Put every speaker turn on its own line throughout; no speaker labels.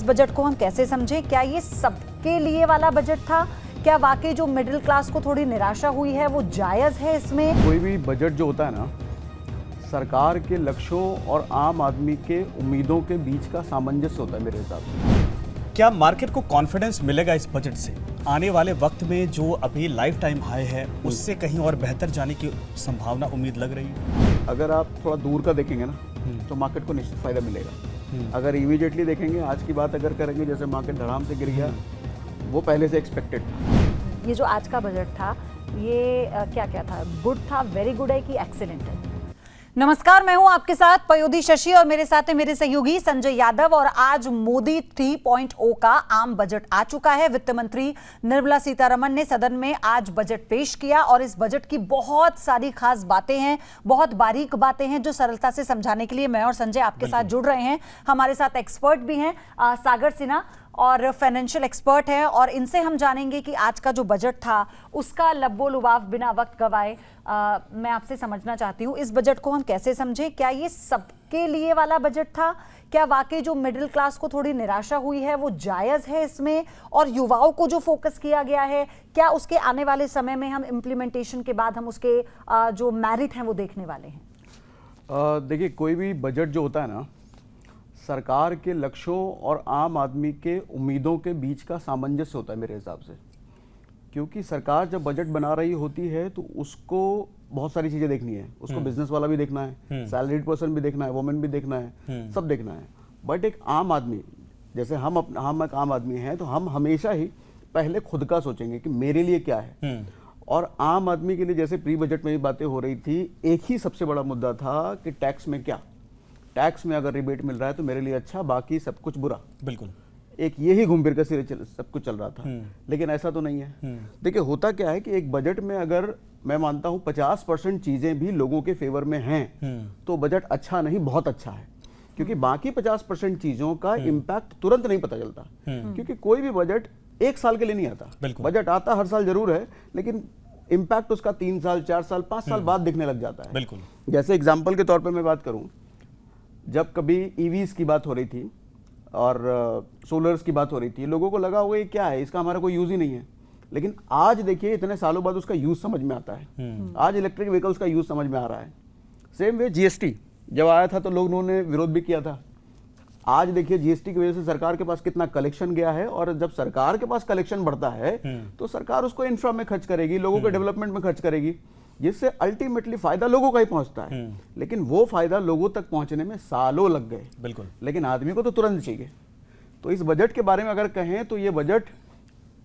इस बजट को हम कैसे समझें? क्या ये सबके लिए वाला बजट था? क्या वाकई जो मिडिल क्लास को थोड़ी निराशा हुई है वो जायज है इसमें?
कोई भी बजट जो होता है ना, सरकार के लक्ष्यों और आम आदमी के उम्मीदों के बीच का सामंजस्य होता है मेरे हिसाब से।
क्या मार्केट को कॉन्फिडेंस मिलेगा इस बजट से? आने वाले वक्त में जो अभी लाइफ टाइम हाई है उससे कहीं और बेहतर जाने की संभावना उम्मीद लग रही है?
अगर आप थोड़ा दूर का देखेंगे ना तो मार्केट को निश्चित फायदा मिलेगा। अगर इमीडिएटली देखेंगे, आज की बात अगर करेंगे, जैसे मार्केट धड़ाम से गिर गया, वो पहले से एक्सपेक्टेड था।
ये जो आज का बजट था ये क्या क्या था? गुड था, वेरी गुड है कि एक्सीलेंट है? नमस्कार, मैं हूं आपके साथ पयोधी शशि और मेरे साथ है मेरे सहयोगी संजय यादव। और आज मोदी 3.0 का आम बजट आ चुका है। वित्त मंत्री निर्मला सीतारमण ने सदन में आज बजट पेश किया और इस बजट की बहुत सारी खास बातें हैं, बहुत बारीक बातें हैं जो सरलता से समझाने के लिए मैं और संजय आपके साथ जुड़ रहे हैं। हमारे साथ एक्सपर्ट भी हैं, सागर सिन्हा और फाइनेंशियल एक्सपर्ट है, और इनसे हम जानेंगे कि आज का जो बजट था उसका लब्बो लुबाव बिना वक्त गवाए मैं आपसे समझना चाहती हूँ, इस बजट को हम कैसे समझें? क्या ये सबके लिए वाला बजट था? क्या वाकई जो मिडिल क्लास को थोड़ी निराशा हुई है वो जायज है इसमें? और युवाओं को जो फोकस किया गया है, क्या उसके आने वाले समय में हम इम्प्लीमेंटेशन के बाद हम उसके जो मेरिट हैं वो देखने वाले हैं?
देखिए, कोई भी बजट जो होता है ना, सरकार के लक्ष्यों और आम आदमी के उम्मीदों के बीच का सामंजस्य होता है मेरे हिसाब से। क्योंकि सरकार जब बजट बना रही होती है तो उसको बहुत सारी चीज़ें देखनी है। उसको बिजनेस वाला भी देखना है, सैलरीड पर्सन भी देखना है, वुमेन भी देखना है, सब देखना है। बट एक आम आदमी, जैसे हम एक आम आदमी हैं, तो हम हमेशा ही पहले खुद का सोचेंगे कि मेरे लिए क्या है। और आम आदमी के लिए, जैसे प्री बजट में भी बातें हो रही थी, एक ही सबसे बड़ा मुद्दा था कि टैक्स में क्या, टैक्स में अगर रिबेट मिल रहा है तो मेरे लिए अच्छा, बाकी सब कुछ बुरा। बिल्कुल, एक यही घूम फिर कर सिरे सब कुछ चल रहा था। लेकिन ऐसा तो नहीं है। देखिए, होता क्या है कि एक बजट में अगर मैं मानता हूं 50% चीजें भी लोगों के फेवर में हैं तो बजट अच्छा नहीं, बहुत अच्छा है। क्योंकि बाकी 50% चीजों का इम्पैक्ट तुरंत नहीं पता चलता। क्योंकि कोई भी बजट एक साल के लिए नहीं आता। बजट आता हर साल जरूर है, लेकिन इम्पैक्ट उसका 3 साल, 4 साल, 5 साल बाद दिखने लग जाता है। बिल्कुल। जैसे एग्जाम्पल के तौर पर मैं बात करूं, जब कभी ईवीज की बात हो रही थी और सोलर्स की बात हो रही थी, लोगों को लगा होगा ये क्या है, इसका हमारा कोई यूज ही नहीं है। लेकिन आज देखिए, इतने सालों बाद उसका यूज समझ में आता है। आज इलेक्ट्रिक व्हीकल्स का यूज समझ में आ रहा है। सेम वे जीएसटी जब आया था तो लोगों ने विरोध भी किया था। आज देखिए, जीएसटी की वजह से सरकार के पास कितना कलेक्शन गया है, और जब सरकार के पास कलेक्शन बढ़ता है तो सरकार उसको इंफ्रा में खर्च करेगी, लोगों के डेवलपमेंट में खर्च करेगी, जिससे अल्टीमेटली फायदा लोगों का ही पहुंचता है। लेकिन वो फायदा लोगों तक पहुंचने में सालों लग गए। बिल्कुल। लेकिन आदमी को तो तुरंत चाहिए। तो इस बजट के बारे में अगर कहें तो ये बजट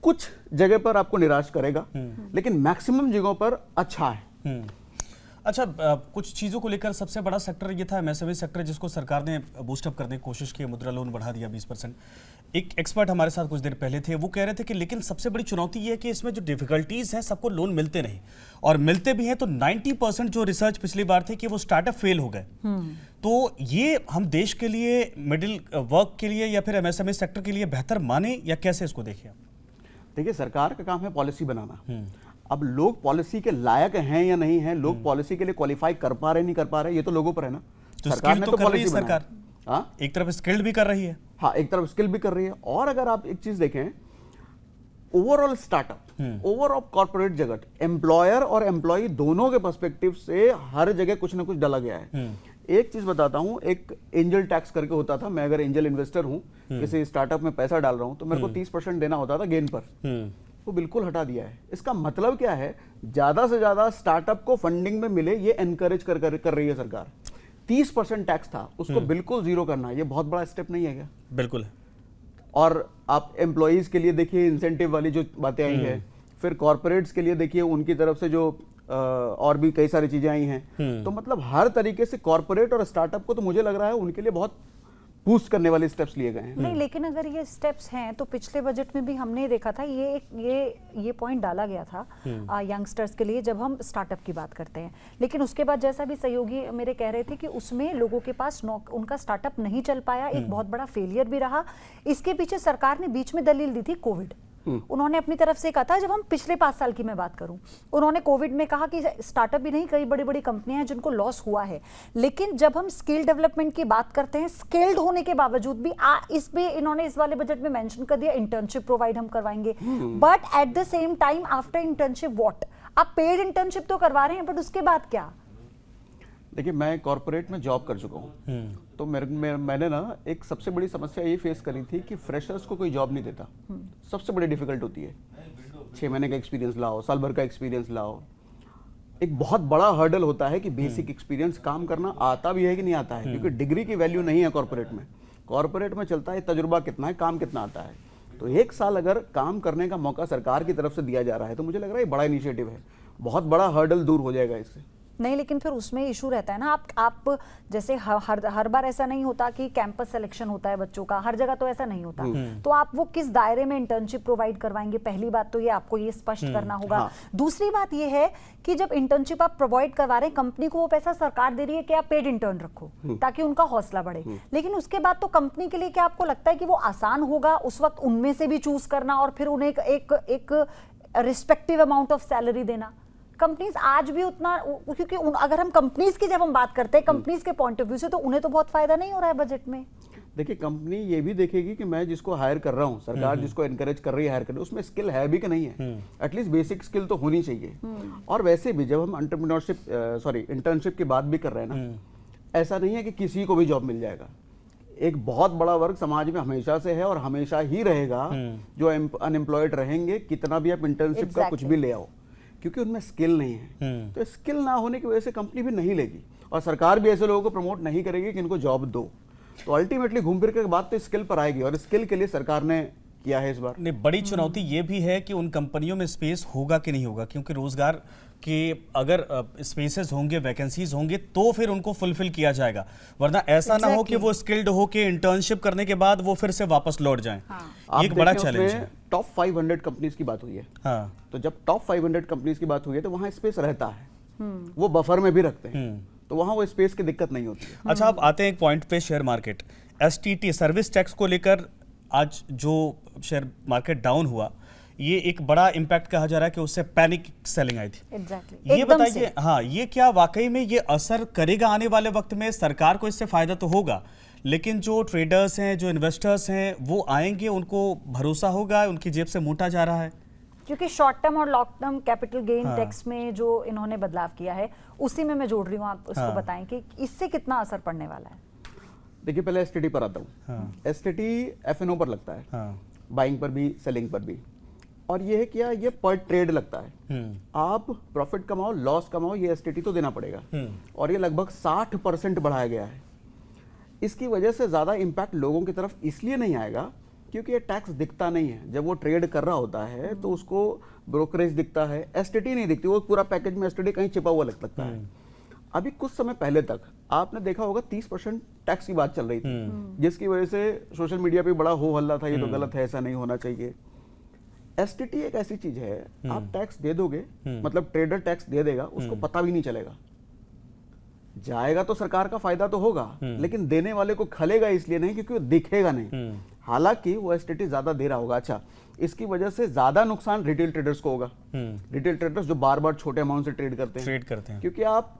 कुछ जगह पर आपको निराश करेगा, लेकिन मैक्सिमम जगहों पर अच्छा है।
अच्छा, कुछ चीज़ों को लेकर सबसे बड़ा सेक्टर ये था एमएसएमई सेक्टर, जिसको सरकार ने बूस्टअप करने की कोशिश की, मुद्रा लोन बढ़ा दिया 20%। एक एक्सपर्ट हमारे साथ कुछ देर पहले थे, वो कह रहे थे कि लेकिन सबसे बड़ी चुनौती ये है कि इसमें जो डिफिकल्टीज हैं, सबको लोन मिलते नहीं, और मिलते भी हैं तो 90% जो रिसर्च पिछली बार थे कि वो स्टार्टअप फेल हो गए। तो ये हम देश के लिए, मिडिल वर्क के लिए या फिर एमएसएमई सेक्टर के लिए बेहतर माने, या कैसे इसको देखें?
देखिए, सरकार का काम है पॉलिसी बनाना। अब लोग पॉलिसी के लायक हैं या नहीं हैं, लोग पॉलिसी के लिए क्वालिफाई कर पा रहे नहीं कर पा रहे, ये तो लोगों पर है ना।
तो सरकार ने तो पॉलिसी सरकार एक तरफ स्किल्ड भी कर रही है।
हाँ, एक तरफ स्किल भी कर रही है। और अगर आप एक चीज देखें, ओवरऑल स्टार्टअप, ओवरऑल कॉर्पोरेट जगत, एम्प्लॉयर और एम्प्लॉय दोनों के पर्सपेक्टिव से हर जगह कुछ ना कुछ डाला गया है। एक चीज बताता हूं, एक एंजल टैक्स करके होता था। मैं अगर एंजल इन्वेस्टर हूं, किसी स्टार्टअप में पैसा डाल रहा हूं, तो मेरे को 30% देना होता था गेन पर। वो बिल्कुल हटा दिया है। इसका मतलब क्या है? ज्यादा से ज्यादा स्टार्टअप को फंडिंग में मिले, ये एनकरेज कर रही है सरकार। 30% टैक्स था, उसको बिल्कुल जीरो करना, ये बहुत बड़ा स्टेप नहीं है क्या?
बिल्कुल।
और आप एम्प्लॉइज के लिए देखिए, इंसेंटिव वाली जो बातें आई है, फिर कॉर्पोरेट्स के लिए देखिए, उनकी तरफ से जो और भी कई सारी चीजें आई हैं। तो मतलब हर तरीके से कॉर्पोरेट और स्टार्टअप को तो मुझे लग रहा है उनके लिए बहुत बूस्ट करने वाले स्टेप्स लिए गए हैं।
नहीं, लेकिन अगर ये स्टेप्स हैं तो पिछले बजट में भी हमने देखा था, ये पॉइंट डाला गया था यंगस्टर्स के लिए जब हम स्टार्टअप की बात करते हैं। लेकिन उसके बाद जैसा भी सहयोगी मेरे कह रहे थे कि उसमें लोगों के पास उनका स्टार्टअप नहीं चल पाया, एक बहुत बड़ा फेलियर भी रहा। इसके पीछे सरकार ने बीच में दलील दी थी कोविड। उन्होंने अपनी तरफ से कहा था, जब हम पिछले 5 साल की मैं बात करूं, उन्होंने कोविड में कहा कि स्टार्टअप भी नहीं, कई बड़ी बड़ी कंपनियां हैं जिनको लॉस हुआ है, लेकिन जब हम स्किल डेवलपमेंट की बात करते हैं, स्किल्ड होने के बावजूद भी इन्होंने इस वाले बजट में मेंशन कर दिया इंटर्नशिप प्रोवाइड हम करवाएंगे, but at the same time after internship what, आप पेड इंटर्नशिप तो करवा रहे हैं बट उसके बाद क्या?
देखिए, मैं कॉर्पोरेट में जॉब कर चुका हूँ, तो मैंने ना एक सबसे बड़ी समस्या ये फेस करी थी कि फ्रेशर्स को कोई जॉब नहीं देता। सबसे बड़ी डिफिकल्ट होती है, 6 महीने का एक्सपीरियंस लाओ, साल भर का एक्सपीरियंस लाओ। एक बहुत बड़ा हर्डल होता है कि बेसिक एक्सपीरियंस काम करना आता भी है कि नहीं आता है, क्योंकि डिग्री की वैल्यू नहीं है कॉर्पोरेट में। कॉर्पोरेट में चलता है तजुर्बा कितना है, काम कितना आता है। तो 1 साल अगर काम करने का मौका सरकार की तरफ से दिया जा रहा है तो मुझे लग रहा है ये बड़ा इनिशिएटिव है, बहुत बड़ा हर्डल दूर हो जाएगा इससे।
नहीं, लेकिन फिर उसमें इशू रहता है ना, आप जैसे हर बार ऐसा नहीं होता कि कैंपस सिलेक्शन होता है बच्चों का, हर जगह तो ऐसा नहीं होता, तो आप वो किस दायरे में इंटर्नशिप प्रोवाइड करवाएंगे, पहली बात तो ये आपको ये स्पष्ट करना होगा।
हाँ।
दूसरी बात ये है कि जब इंटर्नशिप आप प्रोवाइड करवा रहे हैं, कंपनी को वो पैसा सरकार दे रही है कि आप पेड इंटर्न रखो ताकि उनका हौसला बढ़े, लेकिन उसके बाद तो कंपनी के लिए क्या आपको लगता है कि वो आसान होगा उस वक्त उनमें से भी चूज करना और फिर उन्हें एक रिस्पेक्टिव अमाउंट ऑफ सैलरी देना? कंपनीज आज भी उतना, क्योंकि अगर हम कंपनीज की जब हम बात करते हैं कंपनीज के पॉइंट ऑफ व्यू से, तो उन्हें तो बहुत फायदा नहीं हो रहा है बजट में।
देखिए, कंपनी ये भी देखेगी कि मैं जिसको हायर कर रहा हूँ, सरकार जिसको एनकरेज कर रही है हायर करने, उसमें स्किल है भी कि नहीं है। एटलीस्ट बेसिक स्किल तो होनी चाहिए। और वैसे भी जब हम इंटर्नशिप की बात भी कर रहे हैं ना, ऐसा नहीं है कि किसी को भी जॉब मिल जाएगा। एक बहुत बड़ा वर्ग समाज में हमेशा से है और हमेशा ही रहेगा जो अनएम्प्लॉयड रहेंगे, कितना भी आप इंटर्नशिप का कुछ भी ले आओ, क्योंकि उनमें स्किल नहीं है। तो स्किल ना होने की वजह से कंपनी भी नहीं लेगी और सरकार भी ऐसे लोगों को प्रमोट नहीं करेगी कि इनको जॉब दो। तो अल्टीमेटली घूम फिर के बात तो स्किल पर आएगी, और स्किल के लिए सरकार ने किया है इस बार।
नहीं, बड़ी चुनौती ये भी है कि उन कंपनियों में स्पेस होगा कि नहीं होगा, क्योंकि रोजगार के अगर स्पेसेस होंगे, वैकेंसीज होंगे, तो फिर उनको फुलफिल किया जाएगा, वरना ऐसा ना हो कि वो स्किल्ड हो के इंटर्नशिप करने के बाद वो फिर से वापस लौट जाएं।
हाँ।
एक बड़ा चैलेंज है।
टॉप 500 कंपनीज की बात हुई है।
हाँ।
तो जब टॉप 500 कंपनीज की बात हुई है तो वहाँ स्पेस रहता है, वो बफर में भी रखते हैं, तो वहाँ वो स्पेस की दिक्कत नहीं होती है।
अच्छा, अब आते हैं एक पॉइंट पे, share market. STT service tax को लेकर आज जो शेयर मार्केट डाउन हुआ, ये एक बड़ा इम्पैक्ट कहा जा रहा है कि उससे पैनिक सेलिंग आई थी।
Exactly.
ये बताइए, हाँ, ये क्या वाकई में ये असर करेगा आने वाले वक्त में? सरकार को इससे फायदा तो होगा, लेकिन जो ट्रेडर्स हैं, जो इन्वेस्टर्स हैं, वो आएंगे, उनको भरोसा होगा, उनकी जेब से मूटा जा रहा है?
क्योंकि शॉर्ट टर्म और long term capital gain tax में जो इन्होंने बदलाव किया है, उसी में मैं जोड़ रही हूँ, आप उसको बताएं कि इससे कितना असर पड़ने वाला है।
देखिए, पहले STT पर आता हूँ। STT F&O पर लगता है, बाइंग पर भी, सेलिंग पर भी। और ये है क्या, ये पर ट्रेड लगता है। आप प्रॉफिट कमाओ, लॉस कमाओ, ये STT तो देना पड़ेगा, और ये लगभग 60% बढ़ाया गया है। इसकी वजह से ज़्यादा इम्पैक्ट लोगों की तरफ इसलिए नहीं आएगा क्योंकि ये टैक्स दिखता नहीं है। जब वो ट्रेड कर रहा होता है तो उसको ब्रोकरेज दिखता है, STT नहीं दिखती, वो पूरा पैकेज में STT कहीं छिपा हुआ लगता है। अभी कुछ समय पहले तक आपने देखा होगा 30% टैक्स की बात चल रही थी, जिसकी वजह से सोशल मीडिया पे बड़ा हो हल्ला था, ये तो गलत है, ऐसा नहीं होना चाहिए। STT एक ऐसी चीज है, आप टैक्स दे दोगे, मतलब ट्रेडर टैक्स दे देगा, उसको पता भी नहीं चलेगा। जाएगा तो सरकार का फायदा तो होगा, लेकिन देने वाले को खलेगा इसलिए नहीं क्योंकि वो दिखेगा नहीं। हालांकि वो STT ज्यादा दे रहा होगा। अच्छा, इसकी वजह से ज्यादा नुकसान रिटेल ट्रेडर्स को होगा। रिटेल ट्रेडर्स जो बार बार छोटे अमाउंट से ट्रेड करते हैं, क्योंकि आप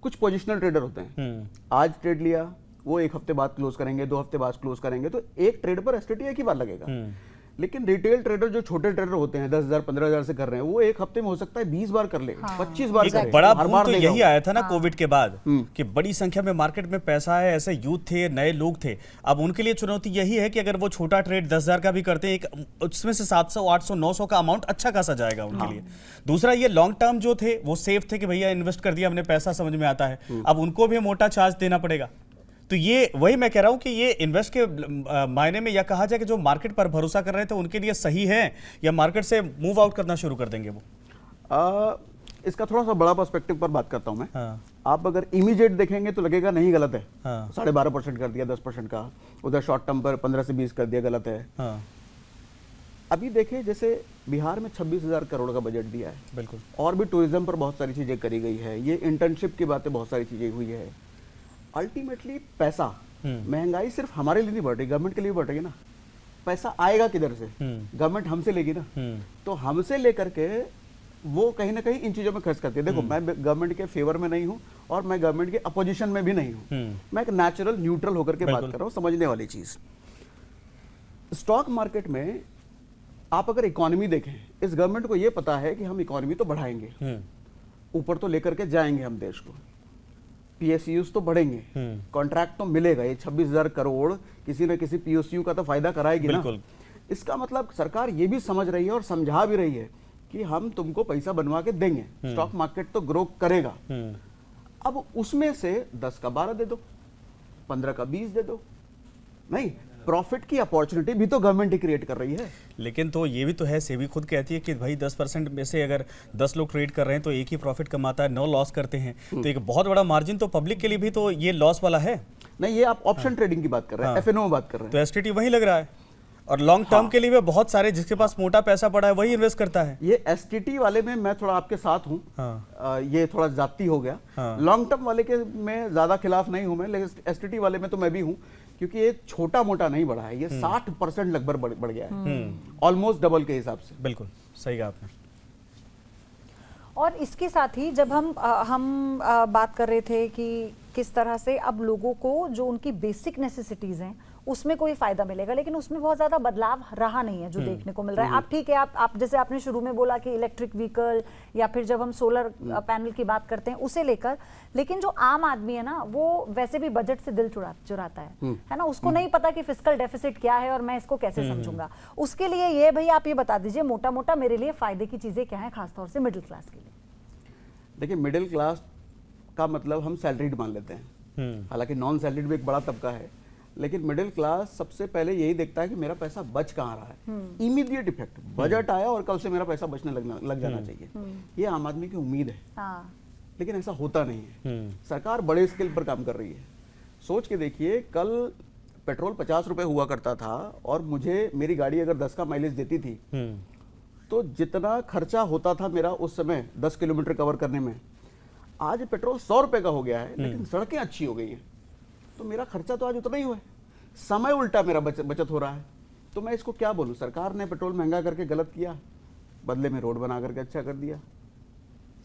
कुछ पोजिशनल ट्रेडर होते हैं, आज ट्रेड लिया, वो 1 हफ्ते बाद क्लोज करेंगे, 2 हफ्ते बाद क्लोज करेंगे, तो एक ट्रेड पर STT एक ही बार लगेगा। लेकिन रिटेल ट्रेडर जो छोटे ट्रेडर होते हैं, 10,000 15,000 से कर रहे हैं, वो 1 हफ्ते में हो सकता है 20 बार कर ले, 25 बार करे।
बड़ा बूम तो यही आया था ना कोविड के बाद, कि बड़ी संख्या में मार्केट में पैसा है, ऐसे यूथ थे, नए लोग थे। अब उनके लिए चुनौती यही है कि अगर वो छोटा ट्रेड 10,000 का भी करते हैं, उसमें से 700 800 900 का अमाउंट अच्छा खासा जाएगा उनके लिए। दूसरा, ये लॉन्ग टर्म जो थे वो सेफ थे कि भैया इन्वेस्ट कर दिया हमने, पैसा समझ में आता है। अब उनको भी मोटा चार्ज देना पड़ेगा। तो ये वही मैं कह रहा हूं कि ये इन्वेस्ट के मायने में, या कहा जाए कि जो मार्केट पर भरोसा कर रहे थे उनके लिए सही है, या मार्केट से मूव आउट करना शुरू कर देंगे वो?
इसका थोड़ा सा बड़ा पर्सपेक्टिव पर बात करता हूं मैं। आप अगर इमीडिएट देखेंगे तो लगेगा नहीं, गलत है, 12.5% कर दिया 10% का, उधर शॉर्ट टर्म पर 15 से 20 कर दिया, गलत है। अभी देखिए, जैसे बिहार में 26,000 करोड़ का बजट दिया है,
बिल्कुल,
और भी टूरिज्म पर बहुत सारी चीजें करी गई है, ये इंटर्नशिप की बातें, बहुत सारी चीजें हुई है। अल्टीमेटली पैसा, महंगाई सिर्फ हमारे लिए नहीं बढ़ रही, गवर्नमेंट के लिए बढ़ रही है ना। पैसा आएगा किधर से? गवर्नमेंट हमसे लेगी ना। तो हमसे लेकर के वो कहीं ना कहीं इन चीजों में खर्च करती है। देखो, मैं गवर्नमेंट के फेवर में नहीं हूं और मैं गवर्नमेंट के अपोजिशन में भी नहीं हूं। मैं एक नेचुरल न्यूट्रल होकर के बात कर रहा हूं, समझने वाली चीज। स्टॉक मार्केट में आप अगर इकोनॉमी देखें, इस गवर्नमेंट को ये पता है कि हम इकोनॉमी तो बढ़ाएंगे, ऊपर तो लेकर के जाएंगे हम देश को, पीएसयूज तो बढ़ेंगे, कॉन्ट्रैक्ट तो मिलेगा, ये 26,000 करोड़ किसी न किसी पीएसयू का तो फायदा कराएगी ना। इसका मतलब सरकार ये भी समझ रही है और समझा भी रही है कि हम तुमको पैसा बनवा के देंगे, स्टॉक मार्केट तो ग्रो करेगा। अब उसमें से 10 का 12 दे दो, 15 का 20 दे दो, नहीं, प्रॉफिट की अपॉर्चुनिटी भी तो गवर्नमेंट ही क्रिएट कर रही है।
लेकिन तो ये भी तो है, सेबी खुद कहती है कि भाई 10% में से अगर 10 लोग ट्रेड कर रहे हैं तो एक ही प्रॉफिट कमाता है, 9 लॉस करते हैं, तो एक बहुत बड़ा मार्जिन तो पब्लिक के लिए भी तो ये लॉस वाला है।
नहीं, ये आप ऑप्शन ट्रेडिंग की बात कर रहे हैं, एफएनओ में बात कर रहे हैं,
तो एसटीटी वही लग रहा है। और लॉन्ग टर्म के लिए भी बहुत सारे जिसके पास मोटा पैसा पड़ा है वही इन्वेस्ट करता है।
ये एसटीटी वाले में मैं थोड़ा आपके साथ हूँ। ये थोड़ा जाती हो गया। लॉन्ग टर्म वाले के मैं ज्यादा खिलाफ नहीं हूं मैं, लेकिन एसटीटी वाले में तो मैं भी हूं, क्योंकि ये छोटा मोटा नहीं बढ़ा है, ये 60% लगभग बढ़ गया है, ऑलमोस्ट डबल के हिसाब से।
बिल्कुल सही कहा आपने।
और इसके साथ ही जब हम बात कर रहे थे कि किस तरह से अब लोगों को जो उनकी बेसिक नेसेसिटीज हैं उसमें कोई फायदा मिलेगा, लेकिन उसमें बहुत ज्यादा बदलाव रहा नहीं है जो देखने को मिल रहा है। आप ठीक है, आप जैसे आपने शुरू में बोला कि इलेक्ट्रिक व्हीकल या फिर जब हम सोलर पैनल की बात करते हैं उसे लेकर, लेकिन जो आम आदमी है ना वो वैसे भी बजट से दिल चुराता है ना, उसको नहीं पता कि फिस्कल डेफिसिट क्या है और मैं इसको कैसे समझूंगा। उसके लिए ये भाई आप ये बता दीजिए मोटा मोटा मेरे लिए फायदे की चीजें क्या है, खासतौर से मिडिल क्लास के लिए।
देखिए, मिडिल क्लास का मतलब हम सैलरीड मान लेते हैं, हालांकि नॉन सैलरीड भी एक बड़ा तबका है, लेकिन मिडिल क्लास सबसे पहले यही देखता है कि मेरा पैसा बच कहाँ रहा है। इमीडिएट इफेक्ट, बजट आया और कल से मेरा पैसा बचने लग जाना चाहिए, ये आम आदमी की उम्मीद है। लेकिन ऐसा होता नहीं है। सरकार बड़े स्केल पर काम कर रही है। सोच के देखिए, कल पेट्रोल 50 रुपए हुआ करता था और मुझे मेरी गाड़ी अगर 10 का माइलेज देती थी तो जितना खर्चा होता था मेरा उस समय 10 किलोमीटर कवर करने में, आज पेट्रोल 100 रुपए का हो गया है, लेकिन सड़कें अच्छी हो गई हैं, तो मेरा खर्चा तो आज उतना ही हुआ है, समय उल्टा मेरा बचत हो रहा है। तो मैं इसको क्या बोलूं, सरकार ने पेट्रोल महंगा करके गलत किया, बदले में रोड बना करके अच्छा कर दिया।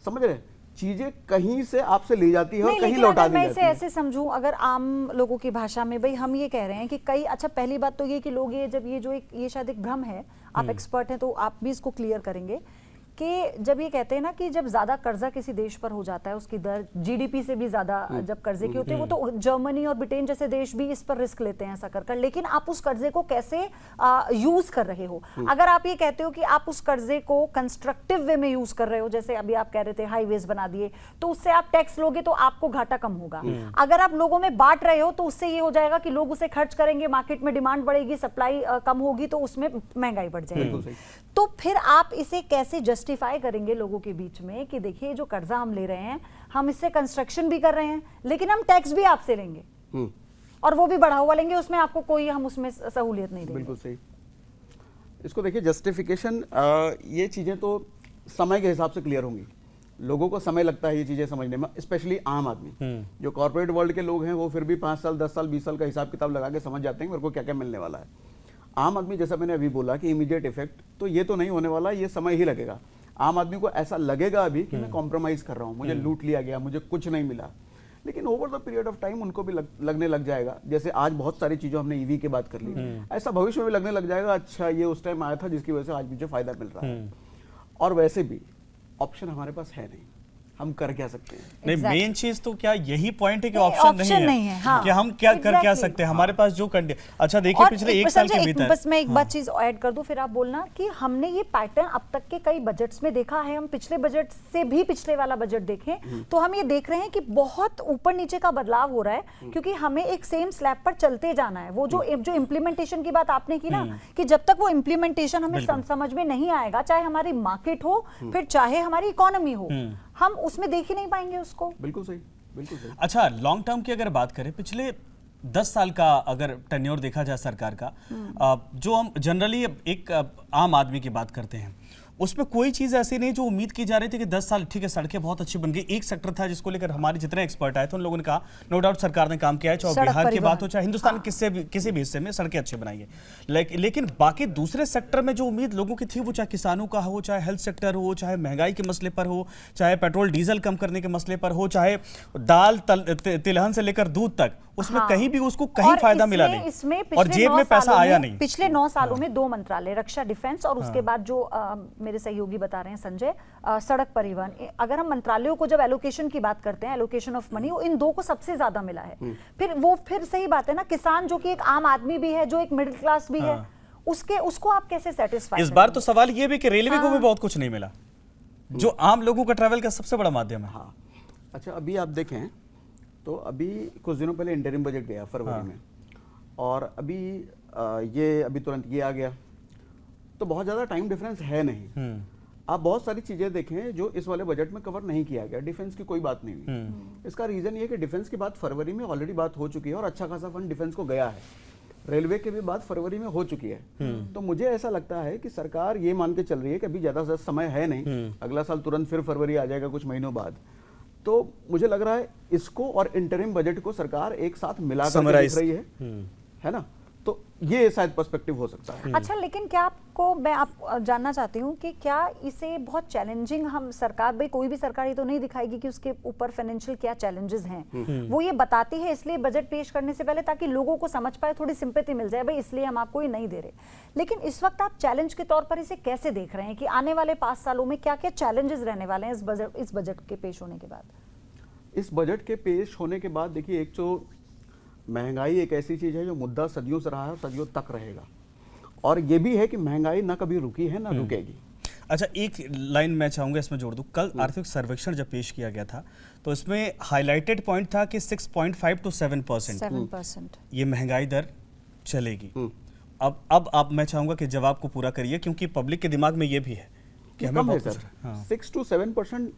समझ रहे, चीजें कहीं से आपसे ली जाती है और कहीं लौटा दी जाती है।
मैं इसे ऐसे समझूं, अगर आम लोगों की भाषा में, भाई हम ये कह रहे हैं कि कई, अच्छा पहली बात तो ये कि लोग ये जब ये शायद एक भ्रम है, आप एक्सपर्ट हैं तो आप भी इसको क्लियर करेंगे कि जब ये कहते हैं ना कि जब ज्यादा कर्जा किसी देश पर हो जाता है, उसकी दर जीडीपी से भी ज्यादा जब कर्जे की होती है, वो तो जर्मनी और ब्रिटेन जैसे देश भी इस पर रिस्क लेते हैं ऐसा कर, लेकिन आप उस कर्जे को कैसे यूज कर रहे हो। अगर आप ये कहते हो कि आप उस कर्जे को कंस्ट्रक्टिव वे में यूज कर रहे हो, जैसे अभी आप कह रहे थे हाईवेज बना दिए, तो उससे आप टैक्स लोगे तो आपको घाटा कम होगा। अगर आप लोगों में बांट रहे हो तो उससे ये हो जाएगा कि लोग उसे खर्च करेंगे, मार्केट में डिमांड बढ़ेगी, सप्लाई कम होगी, तो उसमें महंगाई बढ़ जाएगी। तो फिर आप इसे कैसे जस्टिफाई करेंगे लोगों के बीच में कि देखिए जो कर्जा हम ले रहे हैं, हम इससे कंस्ट्रक्शन भी कर रहे हैं, लेकिन हम टैक्स भी आपसे लेंगे और वो भी बढ़ा हुआ लेंगे, उसमें आपको कोई, हम उसमें सहूलियत नहीं देंगे।
बिल्कुल सही। इसको देखिए, जस्टिफिकेशन, ये चीजें तो समय के हिसाब से क्लियर होंगी। लोगों को समय लगता है ये चीजें समझने में, स्पेशली आम आदमी। जो कॉर्पोरेट वर्ल्ड के लोग हैं वो फिर भी 5 साल 10 साल 20 साल का हिसाब किताब लगा के समझ जाते हैं मेरे को क्या क्या मिलने वाला है। आम आदमी, जैसा मैंने अभी बोला कि इमीडिएट इफेक्ट, तो ये तो नहीं होने वाला, ये समय ही लगेगा। आम आदमी को ऐसा लगेगा अभी कि मैं कॉम्प्रोमाइज कर रहा हूँ, मुझे लूट लिया गया, मुझे कुछ नहीं मिला, लेकिन over the period of time उनको भी लगने लग जाएगा। जैसे आज बहुत सारी चीजों हमने ईवी की बात कर ली, ऐसा भविष्य में भी लगने लग जाएगा, अच्छा ये उस टाइम आया था जिसकी वजह से आज मुझे फायदा मिल रहा है। और वैसे भी ऑप्शन हमारे पास है नहीं, हम कर क्या सकते हैं?
नहीं, मेन चीज तो क्या यही पॉइंट है कि ऑप्शन नहीं है
हाँ,
कि हम क्या कर क्या सकते हैं, हमारे पास जो अच्छा देखिए पिछले 1 साल के भीतर,
बस मैं एक बात चीज ऐड कर दूं, फिर आप बोलना कि हमने ये पैटर्न अब तक के कई बजट्स में देखा है। हम पिछले बजट से भी पिछले वाला बजट देखें तो हम ये देख रहे हैं कि बहुत ऊपर नीचे का बदलाव हो रहा है, क्योंकि हमें एक सेम स्लैब पर चलते जाना है। वो जो इम्प्लीमेंटेशन की बात आपने की ना, कि जब तक वो इम्प्लीमेंटेशन हमें समझ में नहीं आएगा, चाहे हमारी मार्केट हो फिर चाहे हमारी इकोनॉमी हो, हम उसमें देख ही नहीं पाएंगे उसको।
बिल्कुल सही, बिल्कुल सही।
अच्छा, लॉन्ग टर्म की अगर बात करें, पिछले 10 साल का अगर टेन्योर देखा जाए सरकार का, जो हम जनरली एक आम आदमी की बात करते हैं, उसमें कोई चीज ऐसी नहीं जो उम्मीद की जा रही थी कि 10 साल ठीक है सड़कें बहुत अच्छी बन गई। एक सेक्टर था जिसको लेकर हमारे जितने एक्सपर्ट आए थे उन लोगों ने कहा नो डाउट सरकार ने काम किया है, चाहे
सड़क
बिहार की
परिवहन।
बात हो चाहे हिंदुस्तान के किसी भी हिस्से में सड़कें अच्छी बनाई है। लेकिन बाकी दूसरे सेक्टर में जो उम्मीद लोगों की थी वो चाहे किसानों का हो, चाहे हेल्थ सेक्टर हो, चाहे महंगाई के मसले पर हो, चाहे पेट्रोल डीजल कम करने के मसले पर हो, चाहे दाल तिलहन से लेकर दूध तक, उसमें
हाँ।
कहीं भी उसको कहीं फायदा मिला नहीं
इसमें
और
पिछले
जेब
9
में पैसा
सालों
आया
में-
नहीं।
पिछले 9 सालों में 2 मंत्रालय, रक्षा डिफेंस और उसके बाद जो मेरे सहयोगी बता रहे हैं संजय, सड़क परिवहन, अगर हम मंत्रालयों को जब एलोकेशन की बात करते हैं, एलोकेशन ऑफ मनी, इन दो को सबसे ज्यादा मिला है। फिर सही बात है ना, किसान जो कि एक आम आदमी भी है, जो एक मिडिल क्लास भी है, उसको आप कैसे सेटिस्फाई
इस बार तो सवाल ये भी कि रेलवे को भी बहुत कुछ नहीं मिला, जो आम लोगों का ट्रैवल का सबसे बड़ा माध्यम है।
हाँ, अच्छा अभी आप देखें तो अभी कुछ दिनों पहले इंटरिम बजट गया फरवरी में, और अभी अभी तुरंत ये आ गया, तो बहुत ज़्यादा टाइम डिफरेंस है नहीं। आप बहुत सारी चीज़ें देखें जो इस वाले बजट में कवर नहीं किया गया। डिफेंस की कोई बात नहीं हुई। इसका रीज़न ये कि डिफेंस की बात फरवरी में ऑलरेडी बात हो चुकी है और अच्छा खासा फंड डिफेंस को गया है। रेलवे की भी बात फरवरी में हो चुकी है। तो मुझे ऐसा लगता है कि सरकार ये मान के चल रही है कि अभी ज़्यादा से समय है नहीं, अगला साल तुरंत फिर फरवरी आ जाएगा कुछ महीनों बाद। तो मुझे लग रहा है इसको और इंटरिम बजट को सरकार एक साथ मिला कर देख रही है ना, तो ये शायद पर्सपेक्टिव हो सकता है।
अच्छा, लेकिन क्या मैं जानना चाहती हूँ कि क्या इसे बहुत चैलेंजिंग, हम सरकार, भाई कोई भी सरकार ये तो नहीं दिखाएगी कि उसके ऊपर फाइनेंशियल क्या चैलेंजेस हैं, वो ये बताती है इसलिए बजट पेश करने से पहले, ताकि लोगों को समझ पाए, थोड़ी सिंपैथी मिल जाए, भाई इसलिए हम आपको ये नहीं दे रहे। लेकिन इस वक्त आप चैलेंज के तौर पर इसे कैसे देख रहे हैं कि आने वाले 5 सालों में क्या क्या चैलेंजेस रहने वाले हैं इस बजट के पेश होने के बाद?
इस बजट के पेश होने के बाद देखिए, एक तो महंगाई एक ऐसी चीज है जो मुद्दा सदियों से रहा है और सदियों तक रहेगा, और ये भी है कि महंगाई ना कभी रुकी है ना रुकेगी।
अच्छा, एक लाइन मैं चाहूंगा इसमें जोड़ दूं। कल आर्थिक सर्वेक्षण जब पेश किया गया था तो इसमें हाईलाइटेड पॉइंट था कि 6.5 to 7% ये महंगाई दर चलेगी। अब आप मैं चाहूंगा कि जवाब को पूरा करिए, क्योंकि पब्लिक के दिमाग में ये भी है कि हमें
कम है
बहुत
सर।
हाँ।
6 to 7%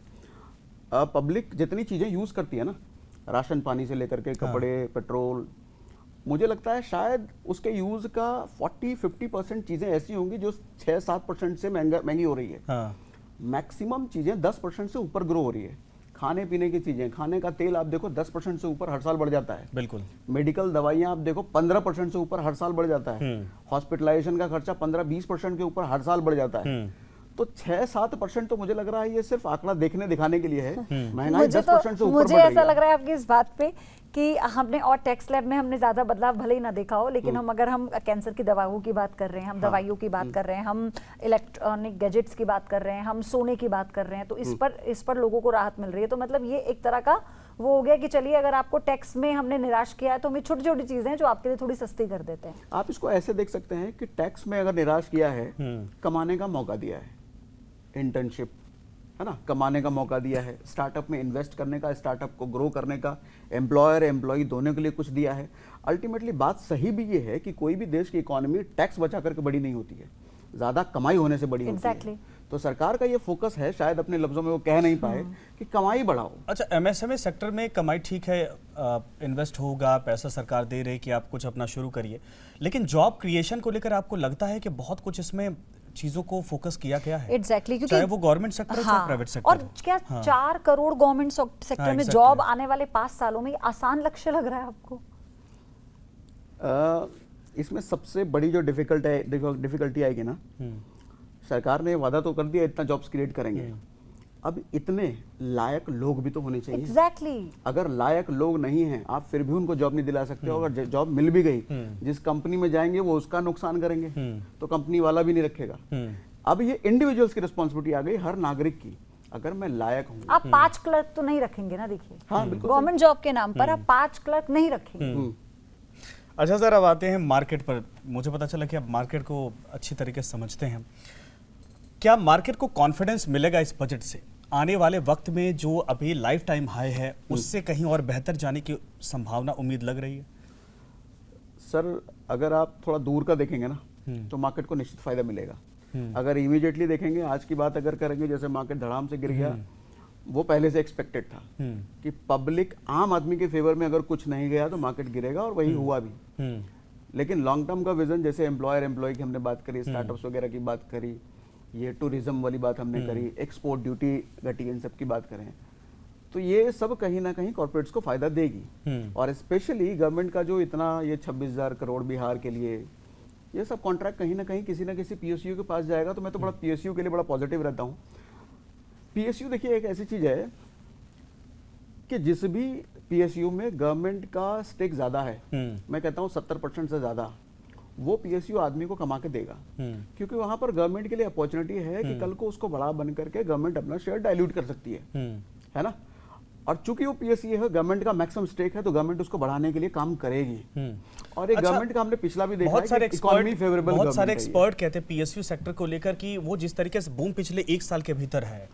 पब्लिक जितनी चीजें यूज करती है ना, राशन पानी से लेकर के कपड़े, पेट्रोल, मुझे लगता है शायद उसके यूज का 40-50% चीजें ऐसी होंगी जो 6-7% से महंगी हो रही है।
हाँ।
मैक्सिमम चीजें 10% से ऊपर ग्रो हो रही है। खाने पीने की चीजें, खाने का तेल आप देखो 10% से ऊपर हर साल बढ़ जाता है।
बिल्कुल।
मेडिकल दवाइयां आप देखो 15% से ऊपर हर साल बढ़ जाता है। हॉस्पिटलाइजेशन का खर्चा 15-20% के ऊपर हर साल बढ़ जाता है। तो 6-7% तो मुझे लग रहा है ये सिर्फ आंकड़ा देखने दिखाने के लिए है। महंगाई 10% से ऊपर बढ़
मुझे
रही
ऐसा
है।
लग रहा है आपकी इस बात पे कि हमने, और टैक्स स्लैब में हमने ज्यादा बदलाव भले ही ना देखा हो, लेकिन अगर हम कैंसर की दवाओं की बात कर रहे हैं, हम दवाइयों की बात कर रहे हैं, हम इलेक्ट्रॉनिक गैजेट्स की बात कर रहे हैं, हम सोने की बात कर रहे हैं, तो इस पर लोगों को राहत मिल रही है। तो मतलब ये एक तरह का वो हो गया कि चलिए, अगर आपको टैक्स में हमने निराश किया है तो हमें छोटी छोटी चीजें हैं जो आपके लिए थोड़ी सस्ती कर देते हैं।
आप इसको ऐसे देख सकते हैं कि टैक्स में अगर निराश किया है, कमाने का मौका दिया है, इंटर्नशिप है ना, कमाने का मौका दिया है, स्टार्टअप में इन्वेस्ट करने का, स्टार्टअप को ग्रो करने का, एम्प्लॉयर एम्प्लॉई दोनों के लिए कुछ दिया है। अल्टीमेटली बात सही भी ये है कि कोई भी देश की इकोनॉमी टैक्स बचा करके बड़ी नहीं होती है, ज्यादा कमाई होने से बड़ी होती है। तो सरकार का ये फोकस है, शायद अपने लफ्जों में वो कह नहीं पाए कि कमाई बढ़ाओ।
अच्छा, एमएसएमई सेक्टर में कमाई ठीक है, इन्वेस्ट होगा, पैसा सरकार दे रही है कि आप कुछ अपना शुरू करिए, लेकिन जॉब क्रिएशन को लेकर आपको लगता है कि बहुत कुछ इसमें चीजों को फोकस किया गया है?
एग्जैक्टली, क्योंकि
चाहे वो गवर्नमेंट सेक्टर हो चाहे प्राइवेट सेक्टर
और क्या 4 करोड़ गवर्नमेंट सेक्टर में जॉब आने वाले 5 सालों में आसान लक्ष्य लग रहा है आपको?
इसमें सबसे बड़ी जो डिफिकल्टी आएगी ना, सरकार ने वादा तो कर दिया इतना जॉब्स क्रिएट करेंगे, अब इतने लायक लोग भी तो होने चाहिए।
एग्जैक्टली।
अगर लायक लोग नहीं हैं, आप फिर भी उनको जॉब नहीं दिला सकते हो। अगर जॉब मिल भी गई, जिस कंपनी में जाएंगे वो उसका नुकसान करेंगे, तो कंपनी वाला भी नहीं रखेगा। अब ये इंडिविजुअल्स की रिस्पॉन्सिबिलिटी आ गई, हर नागरिक की। अगर मैं लायक हूँ,
आप 5 क्लर्क तो नहीं रखेंगे ना, देखिए।
हाँ, बिल्कुल
गवर्नमेंट जॉब के नाम पर आप 5 क्लर्क नहीं रखेंगे।
अच्छा सर, अब आते हैं मार्केट पर। मुझे पता चला कि आप मार्केट को अच्छी तरीके से समझते हैं। क्या मार्केट को कॉन्फिडेंस मिलेगा इस बजट से? आने वाले वक्त में जो अभी लाइफ टाइम हाई है उससे कहीं और बेहतर जाने की संभावना, उम्मीद लग रही है?
सर, अगर आप थोड़ा दूर का देखेंगे ना, तो मार्केट को निश्चित फायदा मिलेगा। अगर इमीडिएटली देखेंगे, आज की बात अगर करेंगे, जैसे मार्केट धड़ाम से गिर गया, वो पहले से एक्सपेक्टेड था कि पब्लिक, आम आदमी के फेवर में अगर कुछ नहीं गया तो मार्केट गिरेगा, और वही हुआ भी। लेकिन लॉन्ग टर्म का विजन, जैसे एम्प्लॉयर एम्प्लॉय की हमने बात करी, स्टार्टअप्स वगैरह की बात करी, ये टूरिज्म वाली बात हमने करी, एक्सपोर्ट ड्यूटी घटी, इन सब की बात करें तो ये सब कहीं ना कहीं कॉर्पोरेट्स को फायदा देगी। और स्पेशली गवर्नमेंट का जो इतना ये 26,000 करोड़ बिहार के लिए, ये सब कॉन्ट्रैक्ट कहीं ना किसी पीएसयू के पास जाएगा। तो मैं तो बड़ा पीएसयू के लिए बड़ा पॉजिटिव रहता हूँ। पीएसयू देखिए एक ऐसी चीज है कि जिस भी पीएसयू में गवर्नमेंट का स्टेक ज्यादा है, मैं कहता हूँ 70% से ज्यादा, वो पीएसयू आदमी को कमा के देगा। क्योंकि वहां पर गवर्नमेंट के लिए अपॉर्चुनिटी है कि कल को उसको बड़ा बन करके गवर्नमेंट अपना शेयर डाइल्यूट कर सकती है ना। और चूंकि वो पीएसयू है, गवर्नमेंट का मैक्सिमम स्टेक है, तो गवर्नमेंट उसको बढ़ाने के लिए काम करेगी। और एक गवर्नमेंट का हमने पिछला भी देखा
बहुत सारे
है कि इकोनॉमी फेवरेबल,
बहुत सारे एक्सपर्ट कहते हैं पीएसयू सेक्टर को लेकर कि वो जिस तरीके से बूम पिछले 1 साल के भीतर है,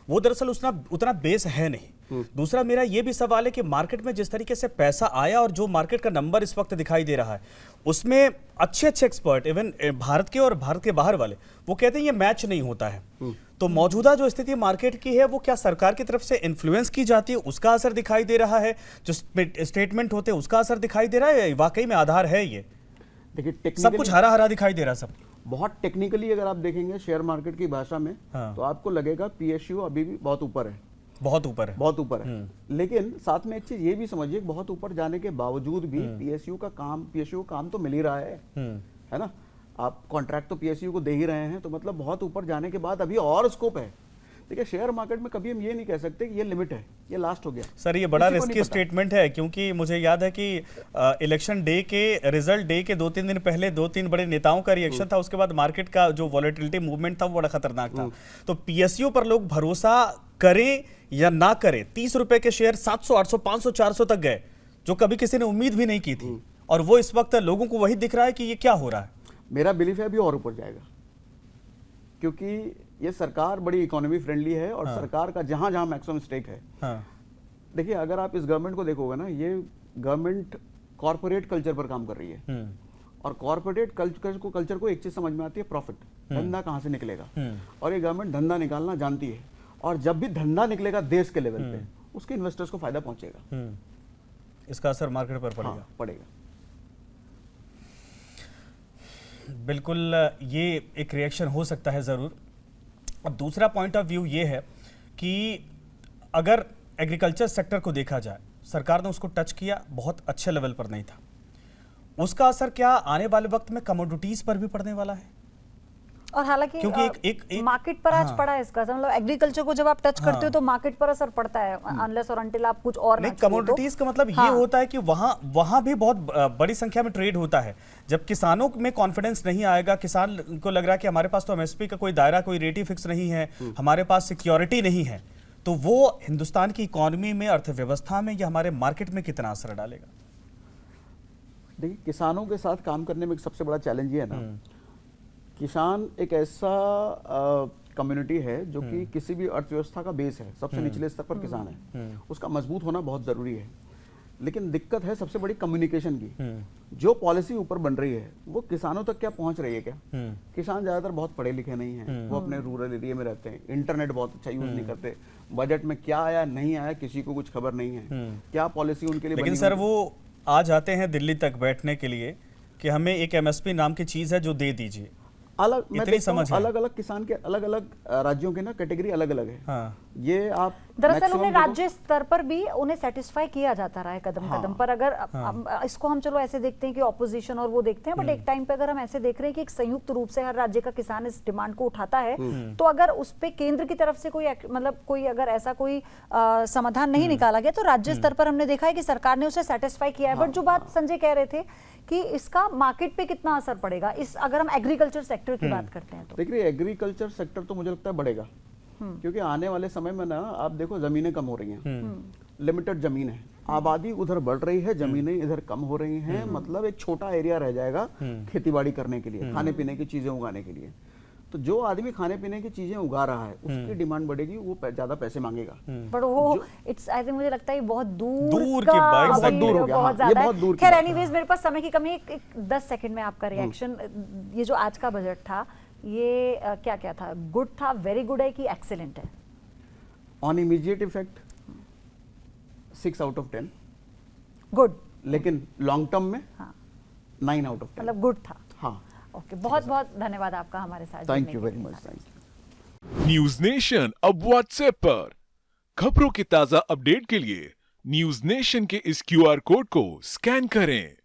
वो दरअसल उतना बेस है नहीं। दूसरा मेरा ये भी सवाल है कि मार्केट में जिस तरीके से पैसा आया और जो मार्केट का नंबर इस वक्त दिखाई दे रहा है, उसमें अच्छे एक्सपर्ट इवन भारत के और भारत के बाहर वाले वो कहते हैं ये मैच नहीं होता है। तो मौजूदा जो स्थिति मार्केट की है वो क्या सरकार की तरफ से इन्फ्लुएंस की जाती है, उसका असर दिखाई दे रहा है, जो स्टेटमेंट होते हैं उसका असर दिखाई दे रहा है, वाकई में आधार है ये?
देखिए
सब कुछ हरा हरा दिखाई दे रहा है सब।
बहुत टेक्निकली अगर आप देखेंगे शेयर मार्केट की भाषा में, तो आपको लगेगा पीएसयू अभी भी बहुत ऊपर है,
बहुत ऊपर है,
बहुत ऊपर है। लेकिन साथ में एक चीज ये भी समझिए, बहुत ऊपर जाने के बावजूद भी पीएसयू का काम तो मिल ही रहा है ना। आप कॉन्ट्रैक्ट तो पीएसयू को दे ही रहे हैं, तो मतलब बहुत ऊपर जाने के बाद अभी और स्कोप है। देखिए शेयर मार्केट में कभी हम ये नहीं कह सकते कि ये लिमिट है, ये लास्ट हो गया।
सर ये बड़ा रिस्की स्टेटमेंट है, क्योंकि मुझे याद है कि इलेक्शन डे के रिजल्ट डे के 2-3 दिन पहले 2-3 बड़े नेताओं का रिएक्शन था, उसके बाद मार्केट का जो वॉलेटिलिटी मूवमेंट था वो बड़ा खतरनाक था। तो पीएसयू पर लोग भरोसा करें या ना करें, 30 रुपए के शेयर 700, 800, 500, 400 तक गए, जो कभी किसी ने उम्मीद भी नहीं की थी, और वो इस वक्त लोगों को वही दिख रहा है कि ये क्या हो रहा है।
मेरा बिलीफ है अभी और ऊपर जाएगा, क्योंकि ये सरकार बड़ी इकोनॉमी फ्रेंडली है और सरकार का जहां जहां मैक्सिमम स्टेक है। देखिए अगर आप इस गवर्नमेंट को देखोगे ना, ये गवर्नमेंट कॉर्पोरेट कल्चर पर काम कर रही है। और कॉर्पोरेट कल्चर को एक चीज समझ में आती है, प्रॉफिट, धंधा कहां से निकलेगा। और ये गवर्नमेंट धंधा निकालना जानती है, और जब भी धंधा निकलेगा देश के लेवल पे, उसके इन्वेस्टर्स को फायदा पहुंचेगा।
इसका असर मार्केट पर पड़ेगा।
पड़ेगा।
बिल्कुल, ये एक रिएक्शन हो सकता है ज़रूर। अब दूसरा पॉइंट ऑफ व्यू ये है कि अगर एग्रीकल्चर सेक्टर को देखा जाए, सरकार ने उसको टच किया, बहुत अच्छे लेवल पर नहीं था, उसका असर क्या आने वाले वक्त में कमोडिटीज पर भी पड़ने वाला है?
और हालांकि
क्योंकि एक
मार्केट पर आज पड़ा है इसका, मतलब एग्रीकल्चर को जब आप टच करते हो तो मार्केट पर असर पड़ता है, अनलेस और अनटिल आप कुछ और
नहीं। कमोडिटीज का मतलब ये होता है कि वहां भी बहुत बड़ी संख्या में ट्रेड होता है। जब किसानों में कॉन्फिडेंस नहीं आएगा, किसान को लग रहा है कि हमारे पास तो एमएसपी का कोई दायरा, कोई रेट ही फिक्स नहीं है, हमारे पास सिक्योरिटी नहीं है, तो वो हिंदुस्तान की इकोनॉमी में, अर्थव्यवस्था में या हमारे मार्केट में कितना असर डालेगा?
देखिए किसानों के साथ काम करने में सबसे बड़ा चैलेंज ये है ना, किसान एक ऐसा कम्युनिटी है जो कि किसी भी अर्थव्यवस्था का बेस है, सबसे निचले स्तर पर किसान है, उसका मजबूत होना बहुत जरूरी है। लेकिन दिक्कत है सबसे बड़ी कम्युनिकेशन की। जो पॉलिसी ऊपर बन रही है वो किसानों तक क्या पहुंच रही है क्या? किसान ज्यादातर बहुत पढ़े लिखे नहीं हैं, वो अपने रूरल एरिया में रहते हैं, इंटरनेट बहुत अच्छा यूज नहीं करते, बजट में क्या आया नहीं आया किसी को कुछ खबर नहीं है, क्या पॉलिसी उनके लिए।
लेकिन सर वो आ जाते हैं दिल्ली तक बैठने के लिए कि हमें एक एमएसपी नाम की चीज है जो दे दीजिए।
अलग मैं देखता हूं, अलग अलग किसान के अलग अलग राज्यों के ना कैटेगरी अलग अलग है। ये आप
दरअसल उन्हें राज्य स्तर पर भी उन्हें सेटिस्फाई किया जाता रहा है कदम कदम पर। अगर इसको हम चलो ऐसे देखते हैं कि ऑपोजिशन और वो देखते हैं, बट एक टाइम पे अगर हम ऐसे देख रहे हैं कि एक संयुक्त रूप से हर राज्य का किसान इस डिमांड को उठाता है, तो अगर उस पे केंद्र की तरफ से कोई मतलब कोई अगर ऐसा कोई समाधान नहीं निकाला गया, तो राज्य स्तर पर हमने देखा है कि सरकार ने उसे सेटिस्फाई किया है। बट जो बात संजय कह रहे थे कि इसका मार्केट पे कितना असर पड़ेगा, इस अगर हम एग्रीकल्चर सेक्टर की बात करते हैं तो
देखिए एग्रीकल्चर सेक्टर तो मुझे लगता है बढ़ेगा, क्योंकि आने वाले समय में ना आप देखो जमीनें कम हो रही हैं, लिमिटेड जमीन है, आबादी उधर बढ़ रही है, जमीनें इधर कम हो रही हैं, मतलब एक छोटा एरिया रह जाएगा खेतीबाड़ी करने के लिए, खाने पीने की चीजें उगाने के लिए। तो जो आदमी खाने पीने की चीजें उगा रहा है उसकी डिमांड बढ़ेगी, वो ज्यादा पैसे मांगेगा।
पर वो इट्स आई थिंक मुझे लगता है बहुत दूर
की बात,
बहुत दूर हो गया, ये बहुत दूर।
खैर एनीवेज मेरे पास समय की कमी है, एक 10 सेकंड में आपका रिएक्शन। ये जो आज का बजट था ये क्या क्या था? गुड था, वेरी गुड है कि एक्सीलेंट है?
On immediate effect 6 out of 10
good,
लेकिन लॉन्ग टर्म में 9 आउट ऑफ 10
मतलब गुड था।
हाँ
ओके, बहुत बहुत धन्यवाद आपका हमारे साथ।
Thank you very much. Thank you.
News nation अब व्हाट्सएप पर खबरों के ताजा अपडेट के लिए न्यूज नेशन के इस क्यूआर कोड को स्कैन करें